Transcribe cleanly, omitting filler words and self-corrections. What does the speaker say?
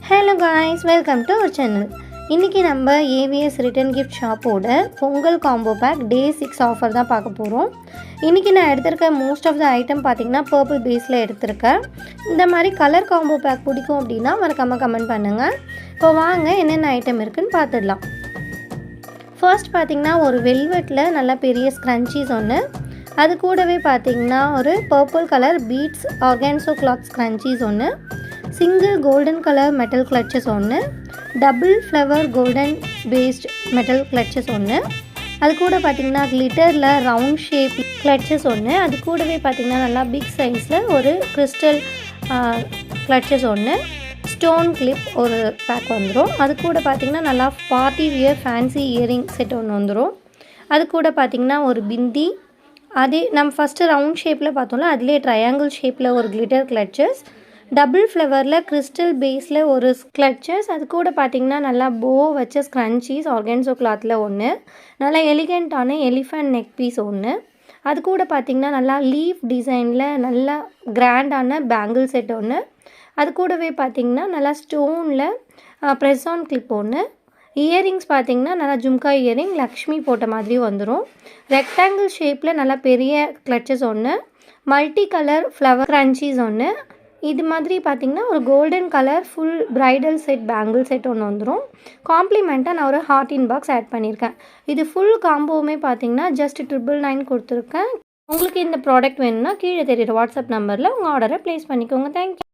Hello guys, welcome to our channel. இன்றைக்கி நம்ம AVS return gift ஷாப்போட Pongal combo pack day 6 offer தான் பார்க்க போகிறோம். இன்றைக்கி நான் எடுத்திருக்க மோஸ்ட் ஆஃப் த ஐட்டம் பார்த்திங்கன்னா பர்பிள் பேஸில் எடுத்திருக்கேன். இந்த மாதிரி கலர் காம்போ பேக் பிடிக்கும் அப்படின்னா மறக்காமல் கமெண்ட் பண்ணுங்கள். இப்போ வாங்க என்னென்ன ஐட்டம் இருக்குதுன்னு பார்த்துடலாம். ஃபர்ஸ்ட் பார்த்திங்கன்னா ஒரு வெல்வெட்டில் நல்லா பெரிய ஸ்க்ரன்ச்சீஸ் ஒன்று, அது கூடவே பார்த்திங்கன்னா ஒரு purple colour beads organza cloth scrunchies ஒன்று, single golden colour metal clutches ஒன்று, double flower golden based metal clutches ஒன்று, அது கூட பார்த்திங்கன்னா கிளிட்டரில் ரவுண்ட் ஷேப் கிளட்சஸ் ஒன்று, அது கூடவே பார்த்திங்கன்னா நல்லா பிக் சைஸில் ஒரு கிறிஸ்டல் கிளட்சஸ் ஒன்று, ஸ்டோன் கிளிப் ஒரு பேக் வந்துடும். அது கூட பார்த்திங்கன்னா நல்லா party wear fancy earring set ஒன்று வந்துடும். அது கூட பார்த்திங்கன்னா ஒரு பிந்தி, அதே நம்ம ஃபஸ்ட்டு ரவுண்ட் ஷேப்பில் பார்த்தோம்ல அதிலே ட்ரையாங்கிள் ஷேப்பில் ஒரு கிளிட்டர் கிளட்சஸ், டபுள் ஃப்ளவரில் கிறிஸ்டல் பேஸில் ஒரு கிளட்சஸ், அது கூட பார்த்திங்கன்னா நல்லா போ வச்ச ஸ்க்ரன்ச்சீஸ் ஆர்கான்சோ கிளாத்தில் ஒன்று, நல்லா எலிகெண்ட்டான எலிஃபண்ட் நெக் பீஸ் ஒன்று, அது கூட பார்த்திங்கன்னா நல்லா லீஃப் டிசைனில் நல்லா கிராண்டான பேங்கிள் செட் ஒன்று, அது கூடவே பார்த்திங்கன்னா நல்லா ஸ்டோனில் ப்ரெஸ் ஆன் கிளிப் ஒன்று, இயரிங்ஸ் பார்த்திங்கன்னா நல்லா ஜும்கா இயரிங் லக்ஷ்மி போட்ட மாதிரி வந்துடும். ரெக்டாங்கிள் ஷேப்பில் நல்லா பெரிய கிளட்சஸ் ஒன்று, மல்டி கலர் ஃப்ளவர் கிரன்ச்சீஸ் ஒன்று, இது மாதிரி பார்த்திங்கன்னா ஒரு golden colour full bridal set bangle set ஒன்று வந்துடும். காம்ப்ளிமெண்ட்டாக நான் ஒரு ஹார்ட் இன் பாக்ஸ் ஆட் பண்ணியிருக்கேன். இது ஃபுல் காம்போவுமே பார்த்திங்கன்னா ஜஸ்ட் 999 கொடுத்துருக்கேன். உங்களுக்கு இந்த ப்ராடக்ட் வேணும்னா கீழே தெரியுற வாட்ஸ்அப் நம்பரில் உங்கள் ஆர்டரை ப்ளேஸ் பண்ணிக்கோங்க. தேங்க்யூ.